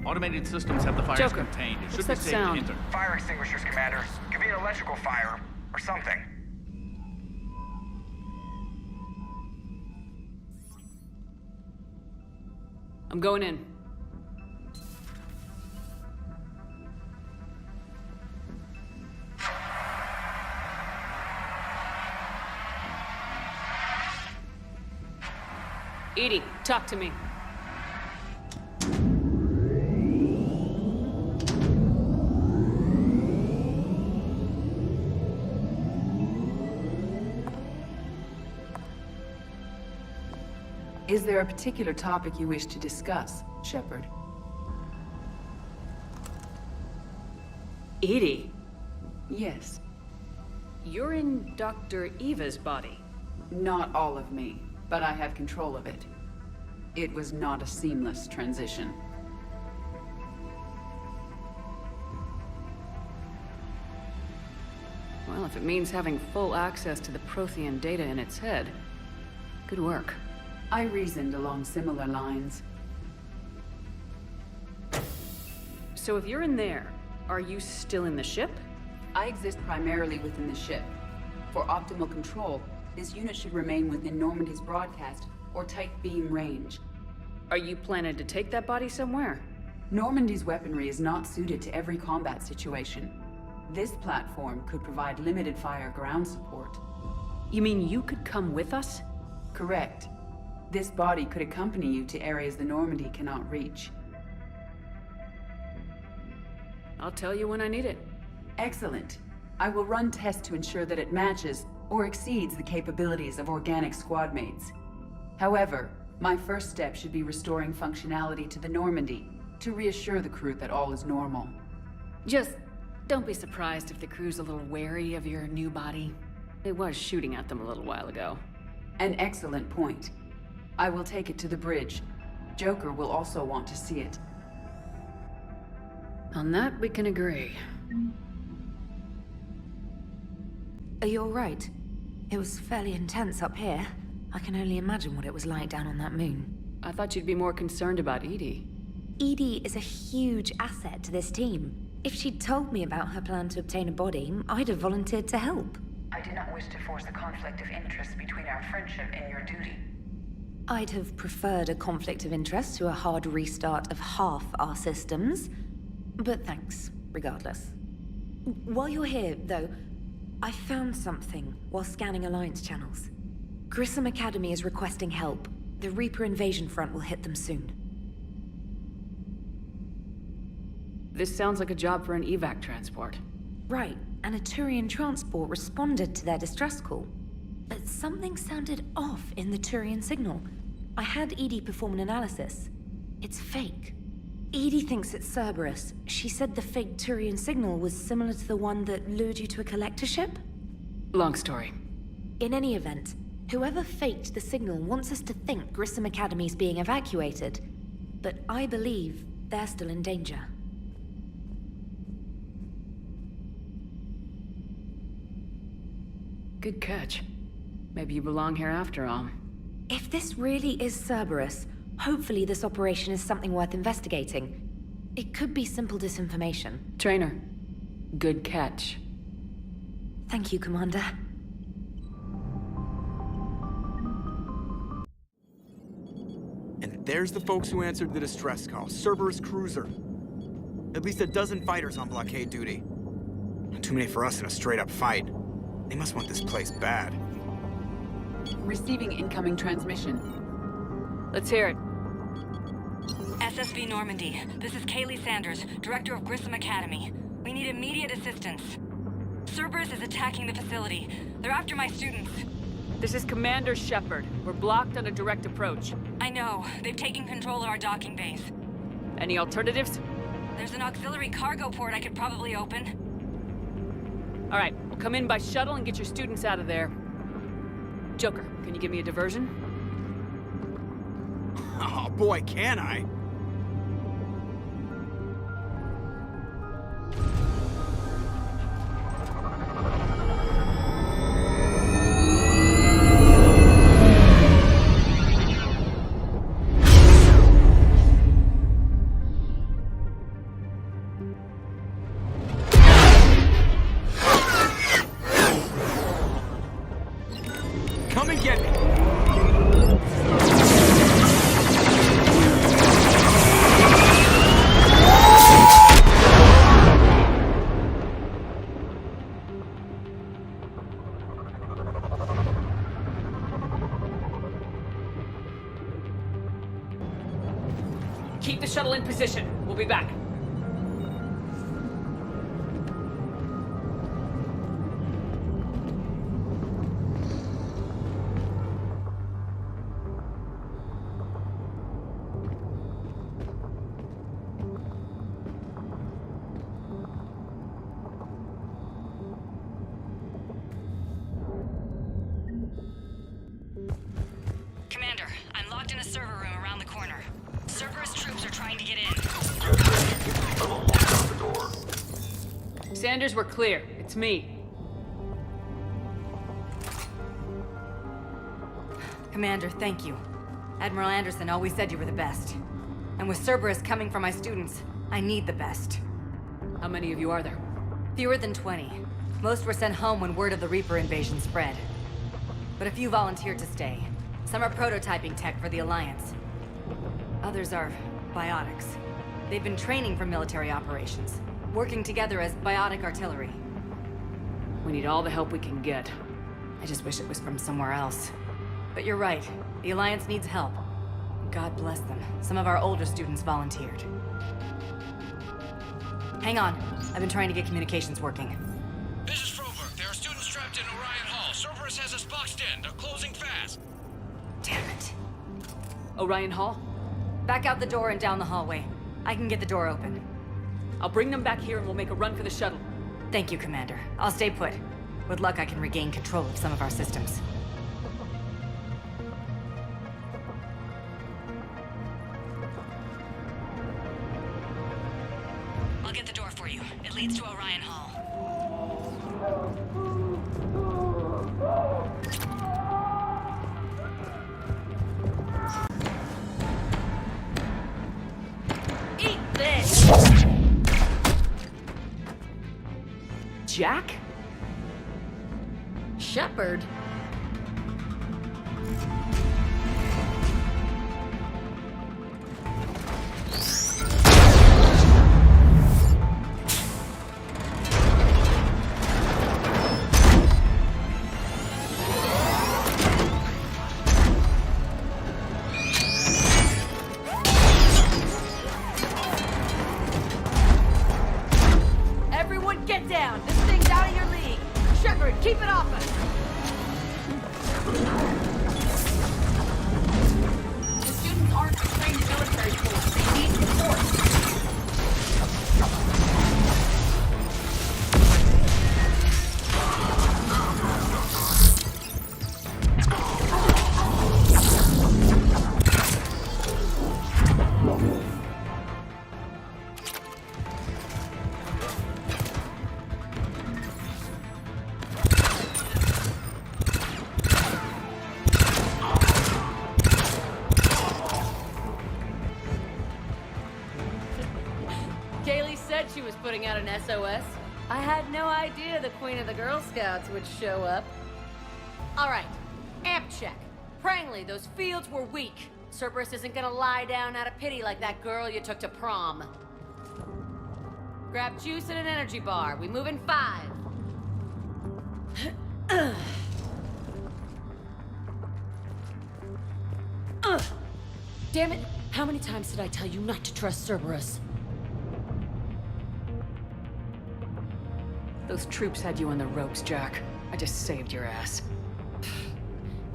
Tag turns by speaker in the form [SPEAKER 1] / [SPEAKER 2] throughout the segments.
[SPEAKER 1] Automated systems have the fires
[SPEAKER 2] Joker,
[SPEAKER 1] contained. It
[SPEAKER 2] what's
[SPEAKER 1] should be
[SPEAKER 2] that
[SPEAKER 1] safe
[SPEAKER 2] sound?
[SPEAKER 1] to enter.
[SPEAKER 3] Fire extinguishers, Commander. Could be an electrical fire, or something.
[SPEAKER 2] I'm going in. Edie, talk to me.
[SPEAKER 4] Is there a particular topic you wish to discuss, Shepard?
[SPEAKER 2] Edie,
[SPEAKER 4] Yes.
[SPEAKER 2] you're in Dr. Eva's body.
[SPEAKER 4] Not all of me, but I have control of it. It was not a seamless transition.
[SPEAKER 2] Well, if it means having full access to the Prothean data in its head, good work.
[SPEAKER 4] I reasoned along similar lines.
[SPEAKER 2] So if you're in there, are you still in the ship?
[SPEAKER 4] I exist primarily within the ship. For optimal control, this unit should remain within Normandy's broadcast or tight beam range.
[SPEAKER 2] Are you planning to take that body somewhere?
[SPEAKER 4] Normandy's weaponry is not suited to every combat situation. This platform could provide limited fire ground support.
[SPEAKER 2] You mean you could come with us?
[SPEAKER 4] Correct. This body could accompany you to areas the Normandy cannot reach.
[SPEAKER 2] I'll tell you when I need it.
[SPEAKER 4] Excellent. I will run tests to ensure that it matches or exceeds the capabilities of organic squad mates. However, my first step should be restoring functionality to the Normandy to reassure the crew that all is normal.
[SPEAKER 2] Just don't be surprised if the crew's a little wary of your new body. It was shooting at them a little while ago.
[SPEAKER 4] An excellent point. I will take it to the bridge. Joker will also want to see it.
[SPEAKER 2] On that, we can agree.
[SPEAKER 5] Are you alright? It was fairly intense up here. I can only imagine what it was like down on that moon.
[SPEAKER 2] I thought you'd be more concerned about Edie.
[SPEAKER 5] Edie is a huge asset to this team. If she'd told me about her plan to obtain a body, I'd have volunteered to help.
[SPEAKER 4] I do not wish to force a conflict of interest between our friendship and your duty.
[SPEAKER 5] I'd have preferred a conflict of interest to a hard restart of half our systems. But thanks, regardless. While you're here, though, I found something while scanning Alliance channels. Grissom Academy is requesting help. The Reaper invasion front will hit them soon.
[SPEAKER 2] This sounds like a job for an evac transport.
[SPEAKER 5] Right, and a Turian transport responded to their distress call. But something sounded off in the Turian signal. I had Edie perform an analysis. It's fake. Edie thinks it's Cerberus. She said the fake Turian signal was similar to the one that lured you to a collector ship?
[SPEAKER 2] Long story.
[SPEAKER 5] In any event, whoever faked the signal wants us to think Grissom Academy's being evacuated. But I believe they're still in danger.
[SPEAKER 2] Good catch. Maybe you belong here after all.
[SPEAKER 5] If this really is Cerberus, hopefully this operation is something worth investigating. It could be simple disinformation.
[SPEAKER 2] Trainer, good catch.
[SPEAKER 5] Thank you, Commander.
[SPEAKER 6] And there's the folks who answered the distress call. Cerberus cruiser. At least a dozen fighters on blockade duty. Not too many for us in a straight-up fight. They must want this place bad.
[SPEAKER 4] Receiving incoming transmission.
[SPEAKER 2] Let's hear it.
[SPEAKER 7] SSV Normandy. This is Kaylee Sanders, Director of Grissom Academy. We need immediate assistance. Cerberus is attacking the facility. They're after my students.
[SPEAKER 2] This is Commander Shepard. We're blocked on a direct approach.
[SPEAKER 7] I know. They've taken control of our docking base.
[SPEAKER 2] Any alternatives?
[SPEAKER 7] There's an auxiliary cargo port I could probably open.
[SPEAKER 2] All right, we'll come in by shuttle and get your students out of there. Joker, can you give me a diversion?
[SPEAKER 6] Oh boy, can I!
[SPEAKER 2] position. We'll be back.
[SPEAKER 7] Commander, I'm locked in a server room around the corner. Cerberus troops are trying to get in.
[SPEAKER 1] I will lock down the door.
[SPEAKER 2] Sanders, we're clear. It's me.
[SPEAKER 7] Commander, thank you. Admiral Anderson always said you were the best. And with Cerberus coming for my students, I need the best.
[SPEAKER 2] How many of you are there?
[SPEAKER 7] Fewer than 20. Most were sent home when word of the Reaper invasion spread. But a few volunteered to stay. Some are prototyping tech for the Alliance. Others are biotics. They've been training for military operations, working together as biotic artillery.
[SPEAKER 2] We need all the help we can get.
[SPEAKER 7] I just wish it was from somewhere else. But you're right. The Alliance needs help. God bless them. Some of our older students volunteered. Hang on. I've been trying to get communications working.
[SPEAKER 8] This is Froberg. There are students trapped in Orion Hall. Cerberus has us boxed in. They're closing fast.
[SPEAKER 7] Damn it.
[SPEAKER 2] Orion Hall?
[SPEAKER 7] Back out the door and down the hallway. I can get the door open.
[SPEAKER 2] I'll bring them back here and we'll make a run for the shuttle.
[SPEAKER 7] Thank you, Commander. I'll stay put. With luck, I can regain control of some of our systems. I'll get the door for you. It leads to Orion Hall.
[SPEAKER 2] Eat this! Jack? Shepard?
[SPEAKER 9] Everyone get down! This thing's out of your league! Shepard, keep it off us! The students aren't a trained military force. They need support. Kaylee said she was putting out an SOS. I had no idea the Queen of the Girl Scouts would show up. All right, amp check. Prangley, those fields were weak. Cerberus isn't gonna lie down out of pity like that girl you took to prom. Grab juice and an energy bar. We move in 5. Damn it! How many times did I tell you not to trust Cerberus?
[SPEAKER 2] Those troops had you on the ropes, Jack. I just saved your ass.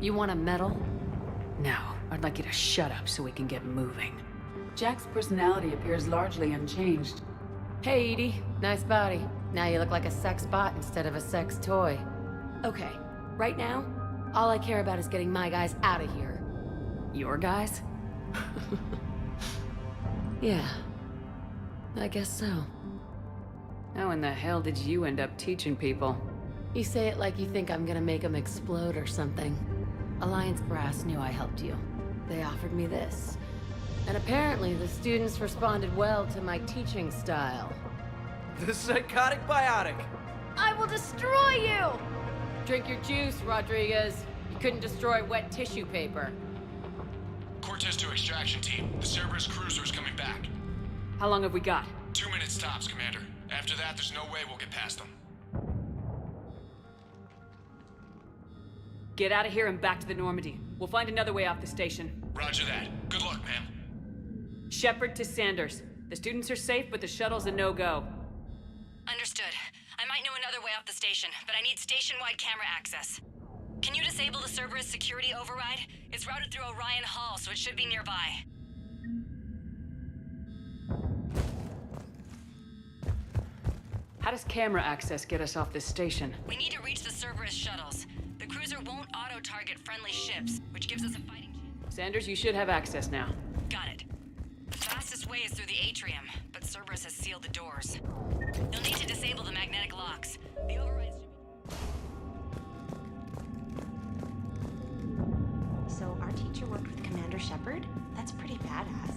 [SPEAKER 9] You want a medal?
[SPEAKER 2] No, I'd like you to shut up so we can get moving.
[SPEAKER 4] Jack's personality appears largely unchanged.
[SPEAKER 9] Hey, Edie. Nice body. Now you look like a sex bot instead of a sex toy. Okay, right now, all I care about is getting my guys out of here.
[SPEAKER 2] Your guys?
[SPEAKER 9] Yeah, I guess so.
[SPEAKER 2] How in the hell did you end up teaching people?
[SPEAKER 9] You say it like you think I'm gonna make them explode or something. Alliance Brass knew I helped you. They offered me this. And apparently the students responded well to my teaching style.
[SPEAKER 6] The psychotic biotic.
[SPEAKER 9] I will destroy you! Drink your juice, Rodriguez. You couldn't destroy wet tissue paper.
[SPEAKER 8] Cortez to extraction team. The Cerberus cruiser is coming back.
[SPEAKER 2] How long have we got?
[SPEAKER 8] 2 minutes tops, Commander. After that, there's no way we'll get past them.
[SPEAKER 2] Get out of here and back to the Normandy. We'll find another way off the station.
[SPEAKER 8] Roger that. Good luck, ma'am.
[SPEAKER 2] Shepard to Sanders. The students are safe, but the shuttle's a no-go.
[SPEAKER 7] Understood. I might know another way off the station, but I need station-wide camera access. Can you disable the Cerberus security override? It's routed through Orion Hall, so it should be nearby.
[SPEAKER 2] How does camera access get us off this station?
[SPEAKER 7] We need to reach the Cerberus shuttles. The cruiser won't auto-target friendly ships, which gives us a fighting chance.
[SPEAKER 2] Sanders, you should have access now.
[SPEAKER 7] Got it. The fastest way is through the atrium, but Cerberus has sealed the doors. You'll need to disable the magnetic locks. The overrides should be...
[SPEAKER 10] So our teacher worked with Commander Shepard? That's pretty badass.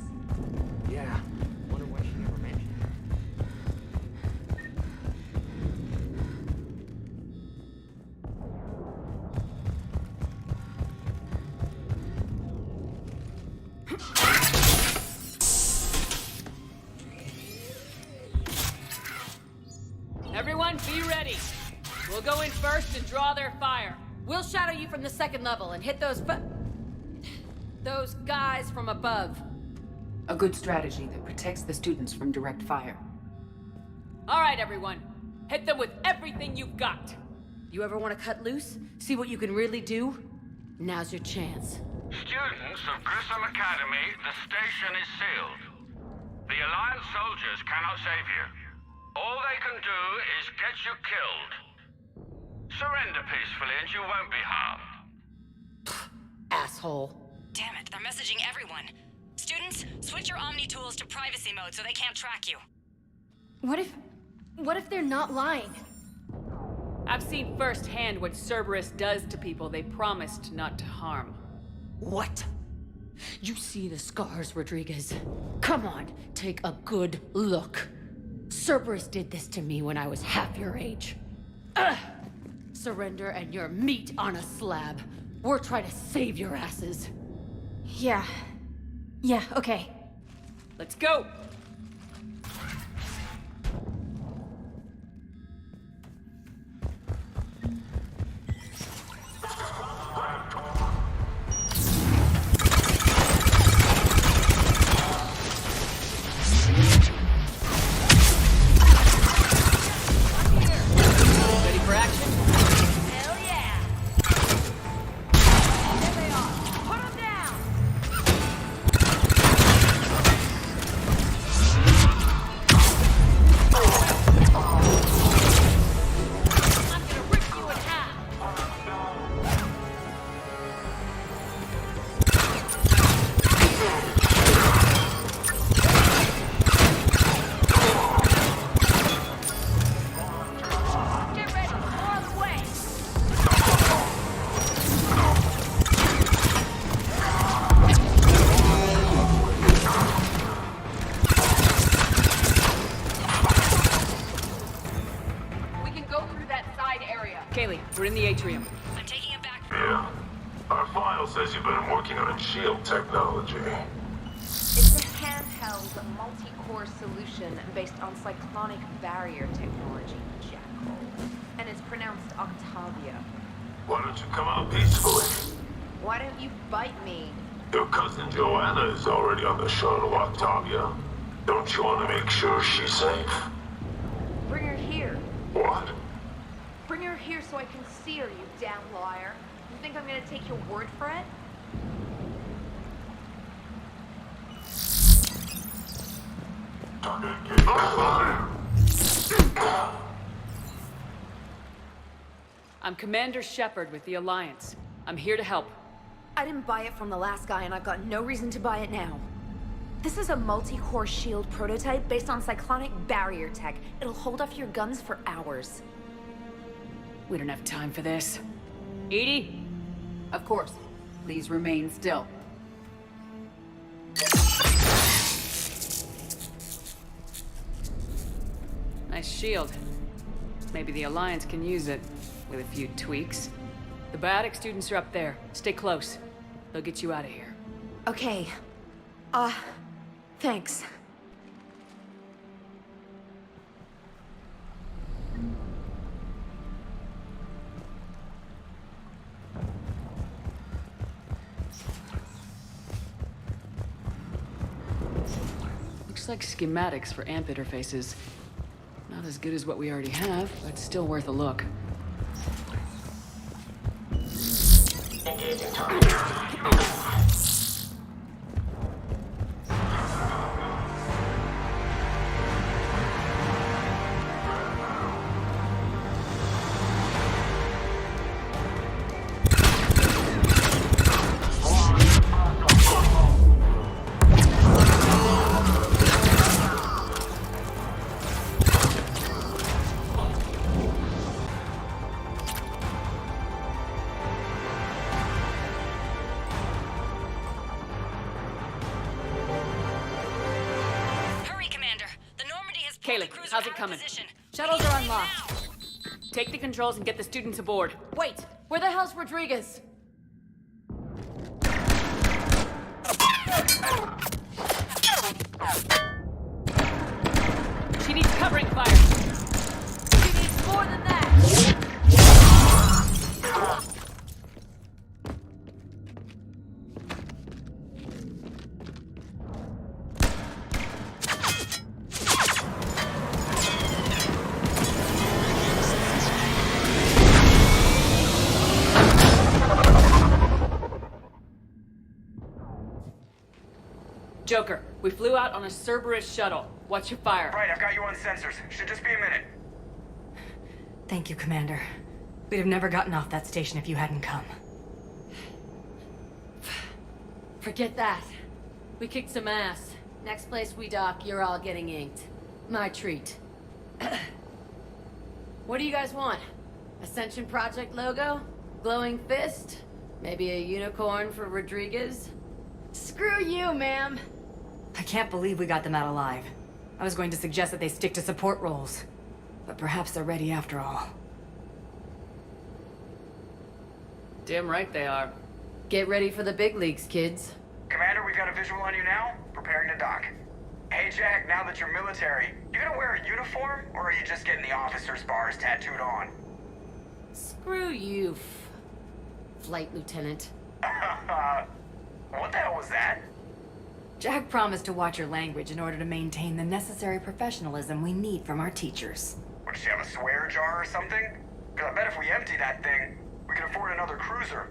[SPEAKER 11] Yeah. Wonder why she never mentioned it.
[SPEAKER 2] Everyone, be ready. We'll go in first and draw their fire.
[SPEAKER 9] We'll shadow you from the second level and hit those guys from above.
[SPEAKER 4] A good strategy that protects the students from direct fire.
[SPEAKER 2] All right, everyone. Hit them with everything you've got.
[SPEAKER 9] You ever want to cut loose? See what you can really do? Now's your chance.
[SPEAKER 8] Students of Grissom Academy, the station is sealed. The Alliance soldiers cannot save you. All they can do is get you killed. Surrender peacefully and you won't be harmed.
[SPEAKER 9] Asshole.
[SPEAKER 7] Damn it, they're messaging everyone. Students, switch your Omni tools to privacy mode so they can't track you.
[SPEAKER 9] What if they're not lying?
[SPEAKER 2] I've seen firsthand what Cerberus does to people they promised not to harm.
[SPEAKER 9] What? You see the scars, Rodriguez. Come on, take a good look. Cerberus did this to me when I was half your age. Ugh! Surrender and you're meat on a slab. We're trying to save your asses.
[SPEAKER 10] Yeah, okay.
[SPEAKER 2] Let's go! Ready for action?
[SPEAKER 9] Hell yeah! There they are. Put them down! I'm gonna rip you in half! Get ready, more on the way!
[SPEAKER 4] We can go through that side area.
[SPEAKER 2] Kaylee, we're in the atrium.
[SPEAKER 7] I'm taking it back.
[SPEAKER 1] Yeah. Our file says you've been working on shield technology.
[SPEAKER 10] It's a handheld, multi-core solution based on cyclonic barrier technology, Jackal. And it's pronounced Octavia.
[SPEAKER 1] Why don't you come out peacefully?
[SPEAKER 10] Why don't you bite me?
[SPEAKER 1] Your cousin Joanna is already on the shuttle, Octavia. Don't you want to make sure she's safe?
[SPEAKER 10] Bring her here.
[SPEAKER 1] What?
[SPEAKER 10] Bring her here so I can see her, you damn liar. You think I'm gonna take your word for it?
[SPEAKER 2] I'm Commander Shepard with the Alliance. I'm here to help.
[SPEAKER 5] I didn't buy it from the last guy, and I've got no reason to buy it now. This is a multi-core shield prototype based on cyclonic barrier tech. It'll hold off your guns for hours.
[SPEAKER 2] We don't have time for this. Edie?
[SPEAKER 4] Of course. Please remain still.
[SPEAKER 2] Nice shield. Maybe the Alliance can use it, with a few tweaks. The biotic students are up there. Stay close. They'll get you out of here.
[SPEAKER 5] Okay. Thanks.
[SPEAKER 9] Looks
[SPEAKER 2] like schematics for amp interfaces. Not as good as what we already have, but still worth a look. How's it coming?
[SPEAKER 9] Shuttles are unlocked.
[SPEAKER 2] Take the controls and get the students aboard.
[SPEAKER 9] Wait, where the hell's Rodriguez?
[SPEAKER 2] She needs covering fire.
[SPEAKER 9] She needs more than that.
[SPEAKER 2] Joker, we flew out on a Cerberus shuttle. Watch your fire.
[SPEAKER 3] Right, I've got you on sensors. Should just be a minute.
[SPEAKER 7] Thank you, Commander. We'd have never gotten off that station if you hadn't come.
[SPEAKER 9] Forget that. We kicked some ass. Next place we dock, you're all getting inked. My treat. What do you guys want? Ascension Project logo? Glowing fist? Maybe a unicorn for Rodriguez? Screw you, ma'am.
[SPEAKER 7] I can't believe we got them out alive. I was going to suggest that they stick to support roles. But perhaps they're ready after all.
[SPEAKER 2] Damn right they are.
[SPEAKER 9] Get ready for the big leagues, kids.
[SPEAKER 3] Commander, we've got a visual on you now. Preparing to dock. Hey, Jack, now that you're military, you gonna wear a uniform, or are you just getting the officer's bars tattooed on?
[SPEAKER 9] Screw you, Flight Lieutenant.
[SPEAKER 3] What the hell was that?
[SPEAKER 7] Jack promised to watch your language in order to maintain the necessary professionalism we need from our teachers.
[SPEAKER 3] What, does she have a swear jar or something? Because I bet if we empty that thing, we can afford another cruiser.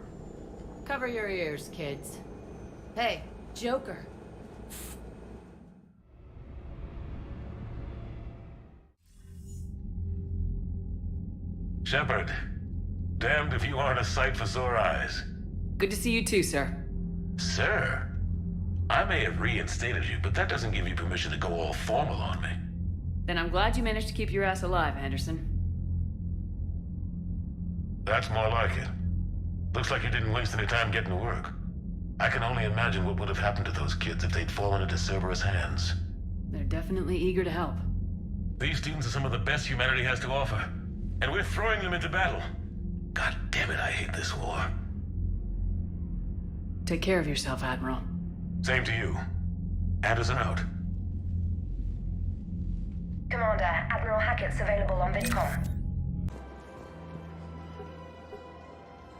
[SPEAKER 9] Cover your ears, kids. Hey, Joker.
[SPEAKER 1] Shepard, damned if you aren't a sight for sore eyes.
[SPEAKER 2] Good to see you too, sir.
[SPEAKER 1] Sir? I may have reinstated you, but that doesn't give you permission to go all formal on me.
[SPEAKER 2] Then I'm glad you managed to keep your ass alive, Anderson.
[SPEAKER 1] That's more like it. Looks like you didn't waste any time getting to work. I can only imagine what would have happened to those kids if they'd fallen into Cerberus' hands.
[SPEAKER 2] They're definitely eager to help.
[SPEAKER 1] These students are some of the best humanity has to offer, and we're throwing them into battle. God damn it, I hate this war.
[SPEAKER 2] Take care of yourself, Admiral.
[SPEAKER 1] Same to you. Anderson out.
[SPEAKER 12] Commander, Admiral Hackett's available on VidCom.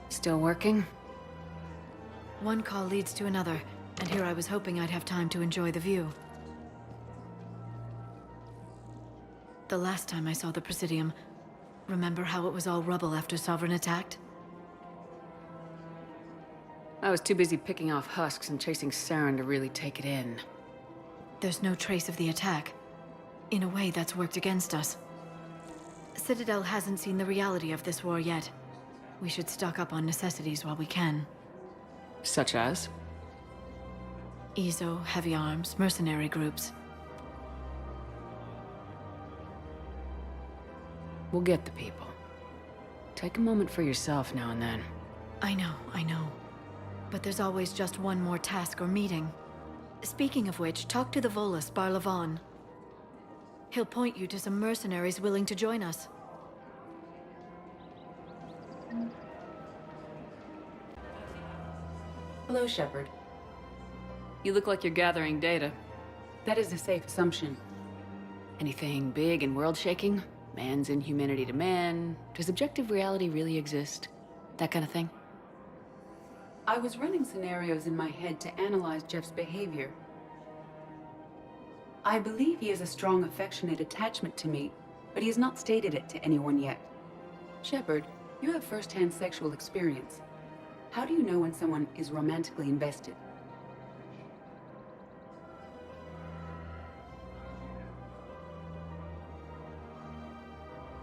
[SPEAKER 2] Still working?
[SPEAKER 5] One call leads to another, and here I was hoping I'd have time to enjoy the view. The last time I saw the Presidium, remember how it was all rubble after Sovereign attacked?
[SPEAKER 2] I was too busy picking off husks and chasing Saren to really take it in.
[SPEAKER 5] There's no trace of the attack. In a way, that's worked against us. Citadel hasn't seen the reality of this war yet. We should stock up on necessities while we can.
[SPEAKER 2] Such as?
[SPEAKER 5] EZO, heavy arms, mercenary groups.
[SPEAKER 2] We'll get the people. Take a moment for yourself now and then.
[SPEAKER 5] I know. But there's always just one more task or meeting. Speaking of which, talk to the Volus, Barlavon. He'll point you to some mercenaries willing to join us.
[SPEAKER 4] Hello, Shepard.
[SPEAKER 2] You look like you're gathering data.
[SPEAKER 4] That is a safe assumption.
[SPEAKER 2] Anything big and world-shaking? Man's inhumanity to man? Does objective reality really exist? That kind of thing?
[SPEAKER 4] I was running scenarios in my head to analyze Jeff's behavior. I believe he has a strong affectionate attachment to me, but he has not stated it to anyone yet. Shepard, you have first-hand sexual experience. How do you know when someone is romantically invested?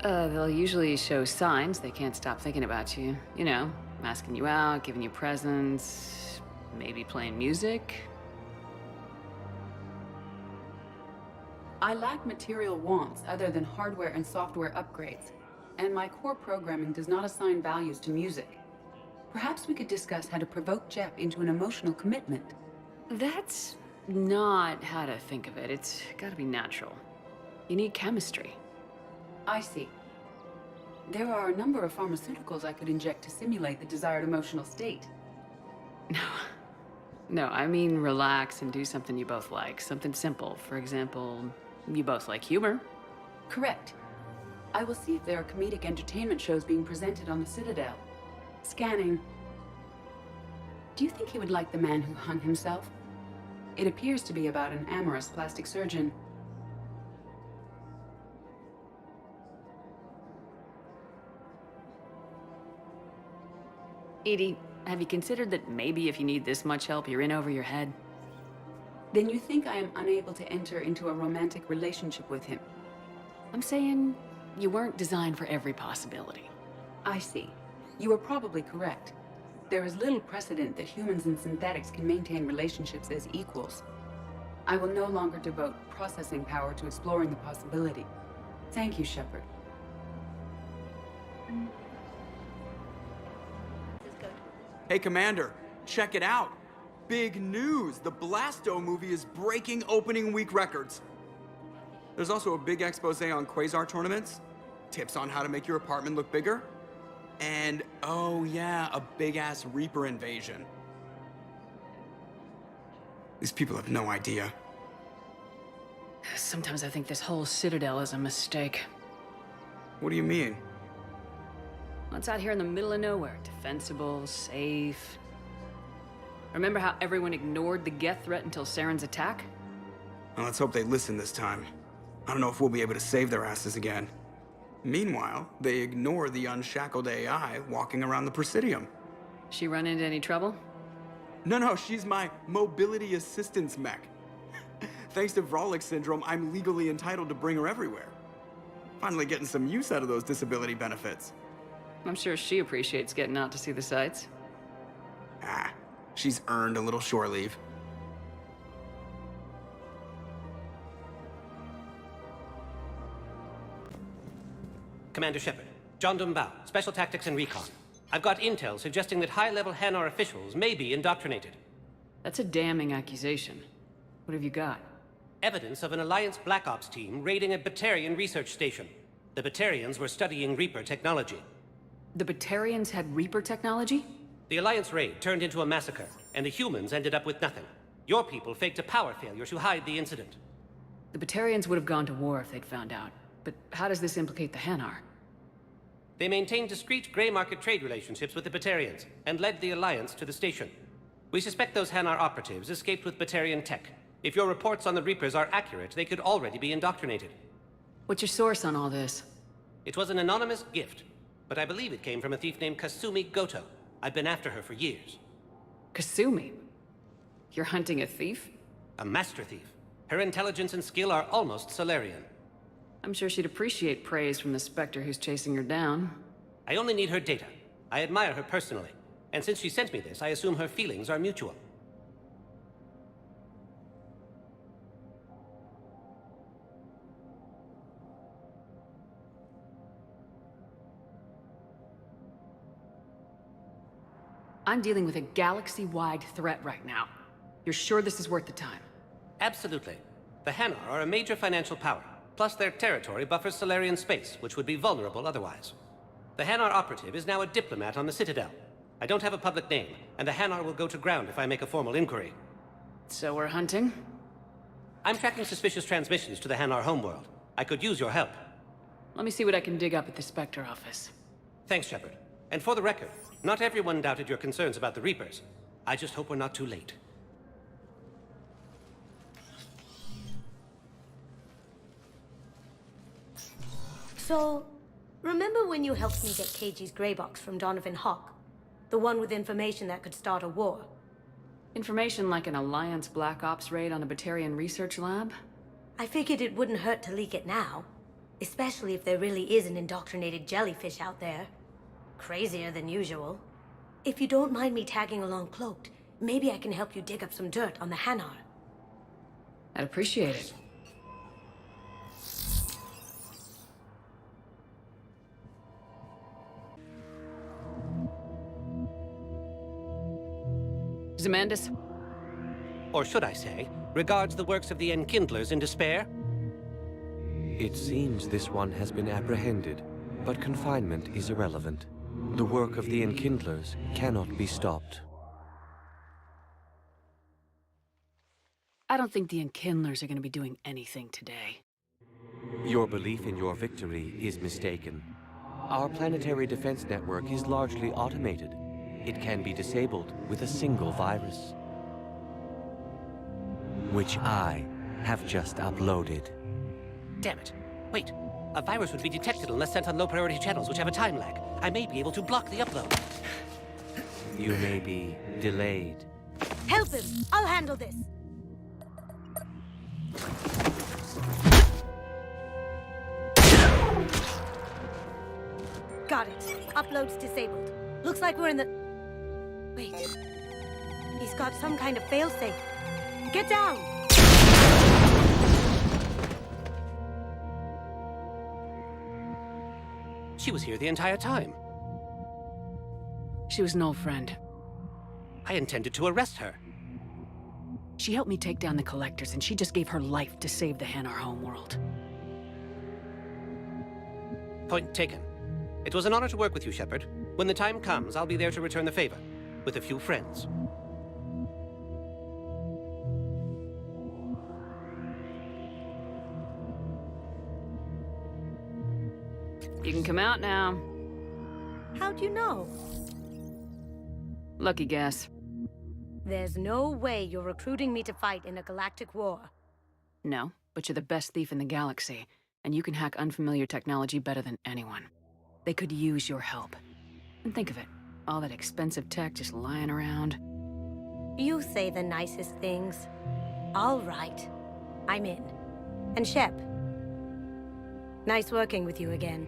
[SPEAKER 2] They'll usually show signs they can't stop thinking about you. You know, asking you out, giving you presents, maybe playing music.
[SPEAKER 4] I lack material wants other than hardware and software upgrades, and my core programming does not assign values to music. Perhaps we could discuss how to provoke Jep into an emotional commitment.
[SPEAKER 2] That's not how to think of it. It's gotta be natural. You need chemistry.
[SPEAKER 4] I see. There are a number of pharmaceuticals I could inject to simulate the desired emotional state.
[SPEAKER 2] No, I mean relax and do something you both like. Something simple. For example, you both like humor.
[SPEAKER 4] Correct. I will see if there are comedic entertainment shows being presented on the Citadel. Scanning. Do you think he would like The Man Who Hung Himself? It appears to be about an amorous plastic surgeon.
[SPEAKER 2] Edie, have you considered that maybe if you need this much help, you're in over your head?
[SPEAKER 4] Then you think I am unable to enter into a romantic relationship with him?
[SPEAKER 2] I'm saying you weren't designed for every possibility.
[SPEAKER 4] I see. You are probably correct. There is little precedent that humans and synthetics can maintain relationships as equals. I will no longer devote processing power to exploring the possibility. Thank you, Shepard.
[SPEAKER 6] Hey, Commander, check it out. Big news! The Blasto movie is breaking opening week records. There's also a big expose on Quasar tournaments, tips on how to make your apartment look bigger, and, oh yeah, a big-ass Reaper invasion. These people have no idea.
[SPEAKER 2] Sometimes I think this whole Citadel is a mistake.
[SPEAKER 6] What do you mean?
[SPEAKER 2] Well, it's out here in the middle of nowhere. Defensible, safe. Remember how everyone ignored the Geth threat until Saren's attack?
[SPEAKER 6] Well, let's hope they listen this time. I don't know if we'll be able to save their asses again. Meanwhile, they ignore the unshackled AI walking around the Presidium.
[SPEAKER 2] She run into any trouble?
[SPEAKER 6] No, she's my mobility assistance mech. Thanks to Vrolic syndrome, I'm legally entitled to bring her everywhere. Finally getting some use out of those disability benefits.
[SPEAKER 2] I'm sure she appreciates getting out to see the sights.
[SPEAKER 6] Ah, she's earned a little shore leave.
[SPEAKER 11] Commander Shepard, John Dumbao, Special Tactics and Recon. I've got intel suggesting that high-level Hanar officials may be indoctrinated.
[SPEAKER 2] That's a damning accusation. What have you got?
[SPEAKER 11] Evidence of an Alliance Black Ops team raiding a Batarian research station. The Batarians were studying Reaper technology.
[SPEAKER 2] The Batarians had Reaper technology?
[SPEAKER 11] The Alliance raid turned into a massacre, and the humans ended up with nothing. Your people faked a power failure to hide the incident.
[SPEAKER 2] The Batarians would have gone to war if they'd found out. But how does this implicate the Hanar?
[SPEAKER 11] They maintained discreet gray market trade relationships with the Batarians, and led the Alliance to the station. We suspect those Hanar operatives escaped with Batarian tech. If your reports on the Reapers are accurate, they could already be indoctrinated.
[SPEAKER 2] What's your source on all this?
[SPEAKER 11] It was an anonymous gift, but I believe it came from a thief named Kasumi Goto. I've been after her for years.
[SPEAKER 2] Kasumi? You're hunting a thief?
[SPEAKER 11] A master thief. Her intelligence and skill are almost Solarian.
[SPEAKER 2] I'm sure she'd appreciate praise from the Spectre who's chasing her down.
[SPEAKER 11] I only need her data. I admire her personally. And since she sent me this, I assume her feelings are mutual.
[SPEAKER 2] I'm dealing with a galaxy-wide threat right now. You're sure this is worth the time?
[SPEAKER 11] Absolutely. The Hanar are a major financial power. Plus their territory buffers Solarian space, which would be vulnerable otherwise. The Hanar operative is now a diplomat on the Citadel. I don't have a public name, and the Hanar will go to ground if I make a formal inquiry.
[SPEAKER 2] So we're hunting?
[SPEAKER 11] I'm tracking suspicious transmissions to the Hanar homeworld. I could use your help.
[SPEAKER 2] Let me see what I can dig up at the Spectre office.
[SPEAKER 11] Thanks, Shepard. And for the record, not everyone doubted your concerns about the Reapers. I just hope we're not too late.
[SPEAKER 13] So, remember when you helped me get KG's grey box from Donovan Hawk? The one with information that could start a war?
[SPEAKER 2] Information like an Alliance Black Ops raid on a Batarian research lab?
[SPEAKER 13] I figured it wouldn't hurt to leak it now. Especially if there really is an indoctrinated jellyfish out there. Crazier than usual. If you don't mind me tagging along cloaked, maybe I can help you dig up some dirt on the Hanar.
[SPEAKER 2] I'd appreciate it. Zemandis?
[SPEAKER 11] Or should I say, regards the works of the Enkindlers in despair?
[SPEAKER 14] It seems this one has been apprehended, but confinement is irrelevant. The work of the Enkindlers cannot be stopped.
[SPEAKER 2] I don't think the Enkindlers are going to be doing anything today.
[SPEAKER 14] Your belief in your victory is mistaken. Our planetary defense network is largely automated. It can be disabled with a single virus, which I have just uploaded.
[SPEAKER 11] Damn it. Wait. A virus would be detected unless sent on low-priority channels, which have a time lag. I may be able to block the upload.
[SPEAKER 14] You may be delayed.
[SPEAKER 13] Help him! I'll handle this! Got it. Upload's disabled. Looks like we're in the... Wait. He's got some kind of failsafe. Get down!
[SPEAKER 11] She was here the entire time.
[SPEAKER 2] She was an old friend.
[SPEAKER 11] I intended to arrest her.
[SPEAKER 2] She helped me take down the Collectors, and she just gave her life to save the Hanar homeworld.
[SPEAKER 11] Point taken. It was an honor to work with you, Shepard. When the time comes, I'll be there to return the favor, with a few friends.
[SPEAKER 2] You can come out now.
[SPEAKER 13] How'd you know?
[SPEAKER 2] Lucky guess.
[SPEAKER 13] There's no way you're recruiting me to fight in a galactic war.
[SPEAKER 2] No, but you're the best thief in the galaxy, and you can hack unfamiliar technology better than anyone. They could use your help. And think of it, all that expensive tech just lying around.
[SPEAKER 13] You say the nicest things. All right. I'm in. And Shep, nice working with you again.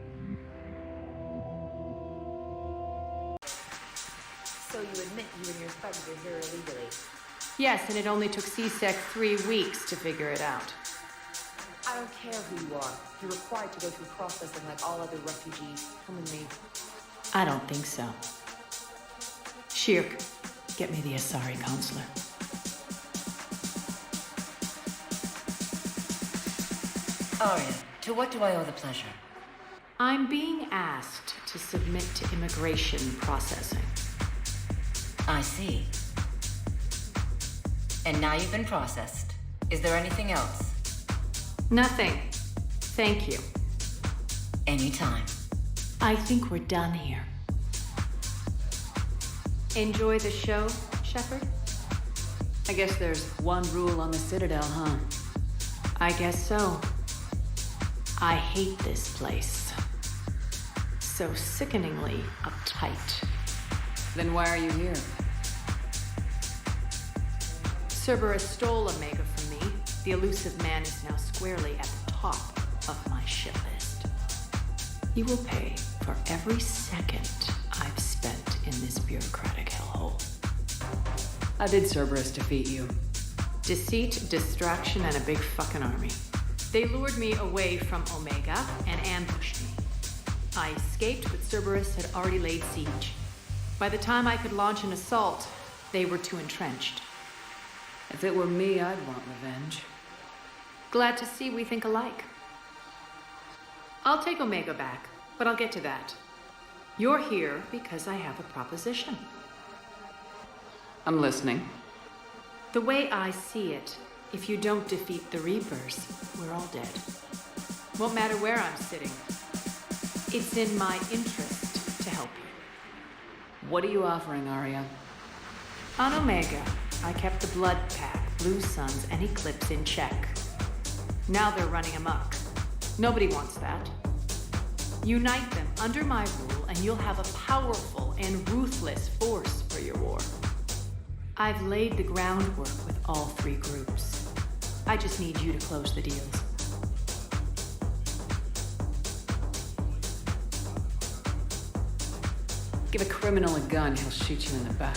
[SPEAKER 10] So you admit you and your thugs are here illegally?
[SPEAKER 9] Yes, and it only took C-Sec 3 weeks to figure it out.
[SPEAKER 10] I don't care who you are. You're required to go through processing like all other refugees. Come with me.
[SPEAKER 9] I don't think so. Shirk, get me the Asari consular.
[SPEAKER 15] Arya, to what do I owe the pleasure?
[SPEAKER 9] I'm being asked to submit to immigration processing.
[SPEAKER 15] I see. And now you've been processed. Is there anything else?
[SPEAKER 9] Nothing. Thank you.
[SPEAKER 15] Anytime.
[SPEAKER 9] I think we're done here. Enjoy the show, Shepard?
[SPEAKER 2] I guess there's one rule on the Citadel, huh?
[SPEAKER 9] I guess so. I hate this place. So sickeningly uptight.
[SPEAKER 2] Then why are you here?
[SPEAKER 9] Cerberus stole Omega from me. The elusive man is now squarely at the top of my shit list. He will pay for every second I've spent in this bureaucratic hellhole.
[SPEAKER 2] How did Cerberus defeat you?
[SPEAKER 9] Deceit, distraction, and a big fucking army. They lured me away from Omega and ambushed me. I escaped, but Cerberus had already laid siege. By the time I could launch an assault, they were too entrenched.
[SPEAKER 2] If it were me, I'd want revenge.
[SPEAKER 9] Glad to see we think alike. I'll take Omega back, but I'll get to that. You're here because I have a proposition.
[SPEAKER 2] I'm listening.
[SPEAKER 9] The way I see it, if you don't defeat the Reapers, we're all dead. Won't matter where I'm sitting. It's in my interest to help you.
[SPEAKER 2] What are you offering, Arya?
[SPEAKER 9] On Omega, I kept the Blood Pack, Blue Suns, and Eclipse in check. Now they're running amok. Nobody wants that.
[SPEAKER 16] Unite them under my rule, and you'll have a powerful and ruthless force for your war. I've laid the groundwork with all three groups. I just need you to close the deals.
[SPEAKER 2] Give a criminal a gun, he'll shoot you in the back.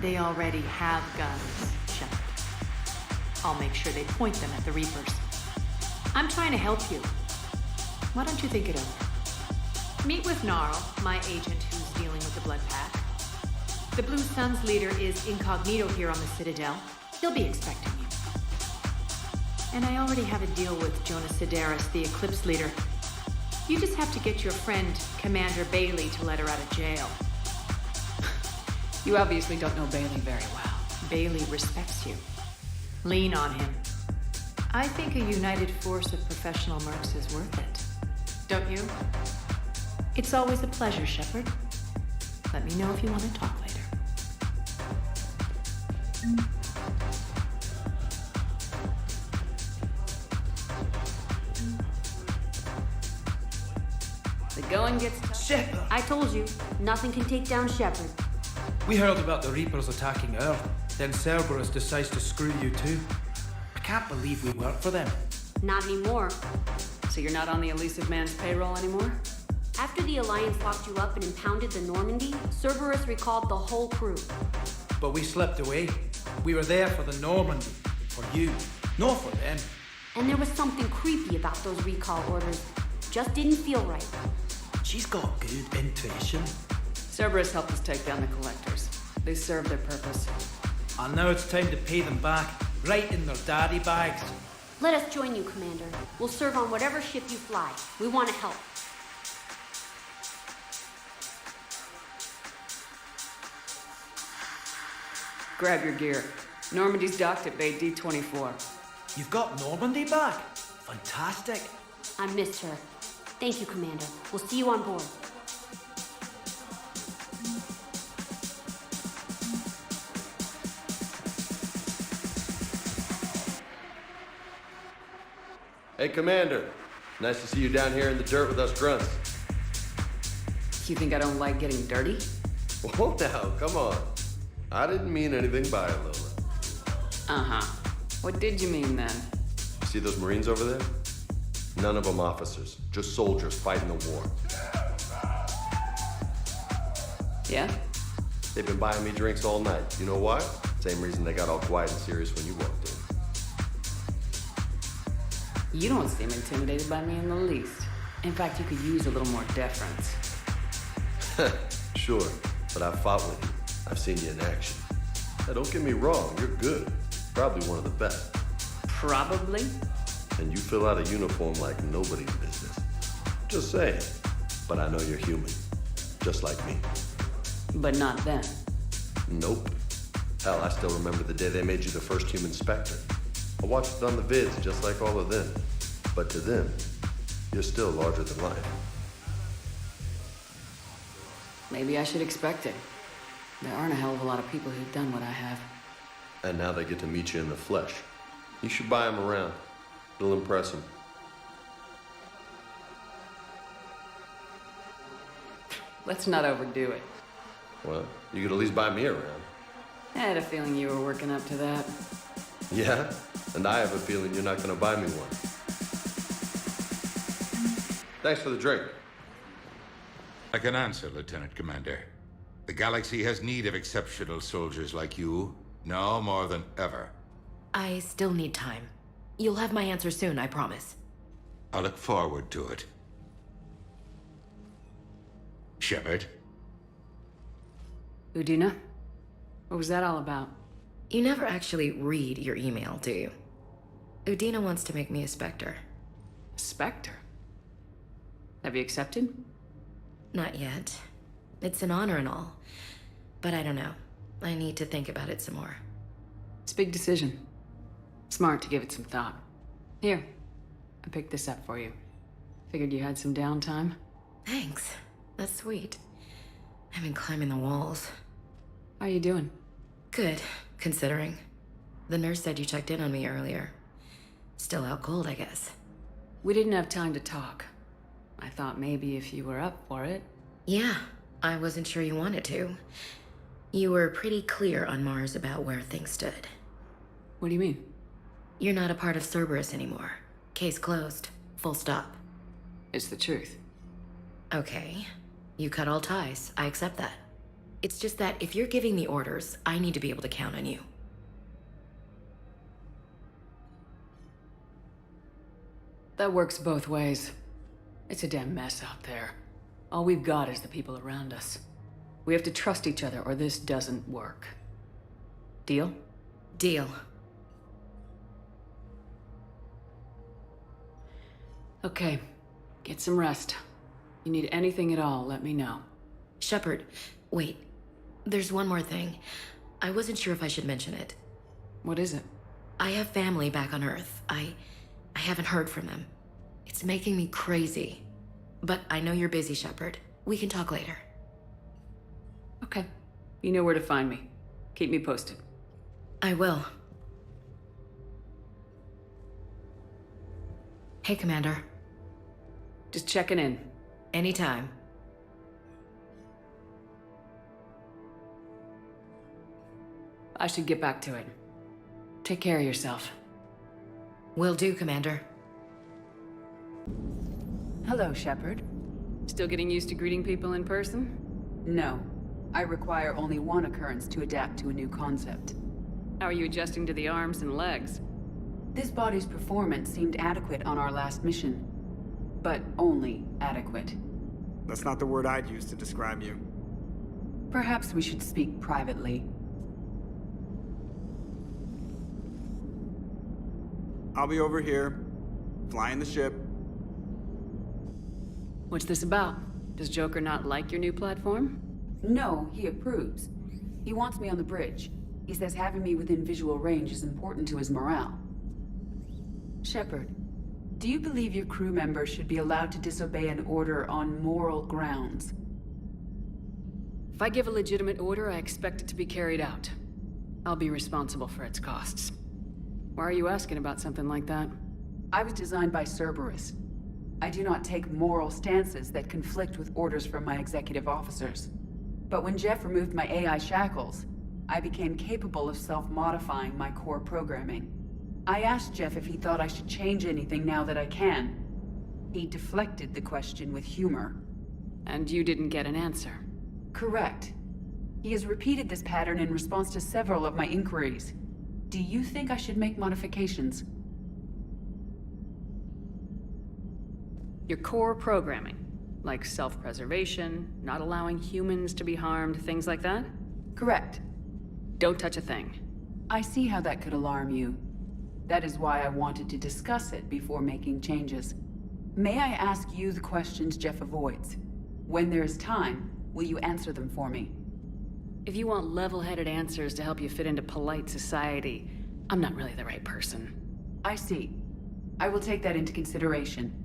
[SPEAKER 16] They already have guns, Shepard. I'll make sure they point them at the Reapers. I'm trying to help you. Why don't you think it over? Meet with Gnarl, my agent who's dealing with the Blood Pack. The Blue Sun's leader is incognito here on the Citadel. He'll be expecting you. And I already have a deal with Jonas Sidaris, the Eclipse leader. You just have to get your friend, Commander Bailey, to let her out of jail.
[SPEAKER 2] You obviously don't know Bailey very well.
[SPEAKER 16] Bailey respects you. Lean on him. I think a united force of professional mercs is worth it. Don't you? It's always a pleasure, Shepard. Let me know if you want to talk later.
[SPEAKER 2] The going gets tough.
[SPEAKER 17] Shepard!
[SPEAKER 18] I told you, nothing can take down Shepard.
[SPEAKER 17] We heard about the Reapers attacking Earth. Then Cerberus decides to screw you too. I can't believe we work for them.
[SPEAKER 18] Not anymore.
[SPEAKER 2] So you're not on the elusive man's payroll anymore?
[SPEAKER 18] After the Alliance locked you up and impounded the Normandy, Cerberus recalled the whole crew.
[SPEAKER 17] But we slipped away. We were there for the Normandy. For you. Not for them.
[SPEAKER 18] And there was something creepy about those recall orders. Just didn't feel right.
[SPEAKER 17] She's got good intuition.
[SPEAKER 2] Cerberus helped us take down the Collectors. They served their purpose.
[SPEAKER 17] And now it's time to pay them back, right in their daddy bags.
[SPEAKER 18] Let us join you, Commander. We'll serve on whatever ship you fly. We want to help.
[SPEAKER 2] Grab your gear. Normandy's docked at Bay D-24.
[SPEAKER 17] You've got Normandy back? Fantastic.
[SPEAKER 18] I missed her. Thank you, Commander. We'll see you on board.
[SPEAKER 19] Hey, Commander. Nice to see you down here in the dirt with us grunts.
[SPEAKER 2] You think I don't like getting dirty?
[SPEAKER 19] Whoa, now, come on. I didn't mean anything by it, Lola.
[SPEAKER 2] Uh-huh. What did you mean, then?
[SPEAKER 19] See those Marines over there? None of them officers, just soldiers fighting the war.
[SPEAKER 2] Yeah?
[SPEAKER 19] They've been buying me drinks all night. You know why? Same reason they got all quiet and serious when you walked in.
[SPEAKER 2] You don't seem intimidated by me in the least. In fact, you could use a little more deference.
[SPEAKER 19] Sure, but I've fought with you. I've seen you in action. Now, don't get me wrong, you're good. Probably one of the best.
[SPEAKER 2] Probably?
[SPEAKER 19] And you fill out a uniform like nobody's business. Just saying. But I know you're human. Just like me.
[SPEAKER 2] But not then.
[SPEAKER 19] Nope. Hell, I still remember the day they made you the first human Spectre. I watched it on the vids, just like all of them. But to them, you're still larger than life.
[SPEAKER 2] Maybe I should expect it. There aren't a hell of a lot of people who've done what I have.
[SPEAKER 19] And now they get to meet you in the flesh. You should buy them around. It'll impress them.
[SPEAKER 2] Let's not overdo it.
[SPEAKER 19] Well, you could at least buy me around.
[SPEAKER 2] I had a feeling you were working up to that.
[SPEAKER 19] Yeah? And I have a feeling you're not gonna buy me one. Thanks for the drink.
[SPEAKER 20] I can answer, Lieutenant Commander. The galaxy has need of exceptional soldiers like you, now more than ever.
[SPEAKER 7] I still need time. You'll have my answer soon, I promise.
[SPEAKER 20] I look forward to it. Shepard?
[SPEAKER 2] Udina? What was that all about?
[SPEAKER 5] You never actually read your email, do you? Udina wants to make me a Spectre.
[SPEAKER 2] Spectre? Have you accepted?
[SPEAKER 5] Not yet. It's an honor and all. But I don't know. I need to think about it some more.
[SPEAKER 2] It's a big decision. Smart to give it some thought. Here, I picked this up for you. Figured you had some downtime.
[SPEAKER 5] Thanks. That's sweet. I've been climbing the walls.
[SPEAKER 2] How are you doing?
[SPEAKER 5] Good, considering. The nurse said you checked in on me earlier. Still out cold, I guess.
[SPEAKER 2] We didn't have time to talk. I thought maybe if you were up for it.
[SPEAKER 21] Yeah, I wasn't sure you wanted to. You were pretty clear on Mars about where things stood.
[SPEAKER 2] What do you mean?
[SPEAKER 21] You're not a part of Cerberus anymore. Case closed. Full stop.
[SPEAKER 2] It's the truth.
[SPEAKER 21] Okay. You cut all ties. I accept that. It's just that if you're giving the orders, I need to be able to count on you.
[SPEAKER 2] That works both ways. It's a damn mess out there. All we've got is the people around us. We have to trust each other or this doesn't work. Deal?
[SPEAKER 21] Deal.
[SPEAKER 2] Okay. Get some rest. You need anything at all, let me know.
[SPEAKER 21] Shepard, wait. There's one more thing. I wasn't sure if I should mention it.
[SPEAKER 2] What is it?
[SPEAKER 21] I have family back on Earth. I haven't heard from them. It's making me crazy. But I know you're busy, Shepard. We can talk later.
[SPEAKER 2] Okay. You know where to find me. Keep me posted.
[SPEAKER 21] I will. Hey, Commander.
[SPEAKER 2] Just checking in.
[SPEAKER 21] Anytime.
[SPEAKER 2] I should get back to it. Take care of yourself.
[SPEAKER 21] Will do, Commander.
[SPEAKER 4] Hello, Shepard.
[SPEAKER 2] Still getting used to greeting people in person?
[SPEAKER 4] No. I require only one occurrence to adapt to a new concept.
[SPEAKER 2] How are you adjusting to the arms and legs?
[SPEAKER 4] This body's performance seemed adequate on our last mission. But only adequate.
[SPEAKER 6] That's not the word I'd use to describe you.
[SPEAKER 4] Perhaps we should speak privately.
[SPEAKER 6] I'll be over here, flying the ship.
[SPEAKER 2] What's this about? Does Joker not like your new platform?
[SPEAKER 4] No, he approves. He wants me on the bridge. He says having me within visual range is important to his morale. Shepard, do you believe your crew members should be allowed to disobey an order on moral grounds?
[SPEAKER 2] If I give a legitimate order, I expect it to be carried out. I'll be responsible for its costs. Why are you asking about something like that?
[SPEAKER 4] I was designed by Cerberus. I do not take moral stances that conflict with orders from my executive officers. But when Jeff removed my AI shackles, I became capable of self-modifying my core programming. I asked Jeff if he thought I should change anything now that I can. He deflected the question with humor.
[SPEAKER 2] And you didn't get an answer?
[SPEAKER 4] Correct. He has repeated this pattern in response to several of my inquiries. Do you think I should make modifications?
[SPEAKER 2] Your core programming, like self-preservation, not allowing humans to be harmed, things like that?
[SPEAKER 4] Correct.
[SPEAKER 2] Don't touch a thing.
[SPEAKER 4] I see how that could alarm you. That is why I wanted to discuss it before making changes. May I ask you the questions Jeff avoids? When there is time, will you answer them for me?
[SPEAKER 2] If you want level-headed answers to help you fit into polite society, I'm not really the right person.
[SPEAKER 4] I see. I will take that into consideration.